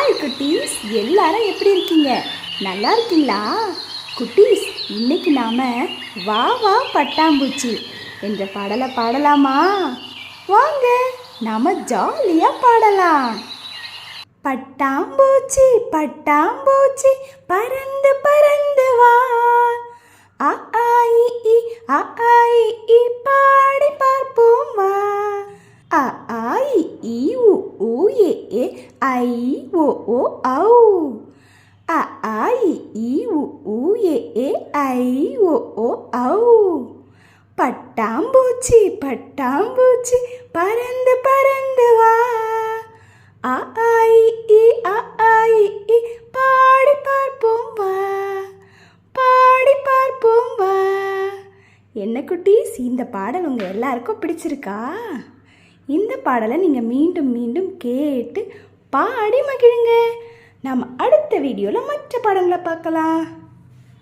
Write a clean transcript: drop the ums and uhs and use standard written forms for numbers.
Hi குட்டீஸ், எல்லாரும் எப்படி இருக்கீங்க? நல்லா இருக்கீங்களா? குட்டீஸ், இன்னைக்கு நாம வா வா பட்டாம்பூச்சி என்ற பாடலை பாடலாமா? வாங்க நாம ஜாலியா பாடலாம். பட்டாம்பூச்சி பட்டாம்பூச்சி பறந்து பறந்து வா, அ ஆ இ ஈ அ ஆ இ ஈ பாடி பார்ப்போம் வா. அ ஆ இ ஈ உ ஊ ஏ ஏ ஐ ஓ ஓ ஔ. அ ஆ இ ஈ உ ஊ ஏ ஏ ஐ ஓ ஓ ஔ. பட்டாம்பூச்சி பட்டாம்பூச்சி பறந்து பறந்து வா, அ ஆ இ ஈ அ ஆ இ ஈ பாடி பார்ப்போம் வா, பாடி பார்ப்போம் வா. என்ன குட்டீஸ், இந்த பாடல் உங்கள் எல்லாருக்கும் பிடிச்சிருக்கா? இந்த பாடலை நீங்கள் மீண்டும் மீண்டும் கேட்டு பாடி மகிழுங்க. நாம் அடுத்த வீடியோவில் மற்ற பாடங்களை பார்க்கலாம்.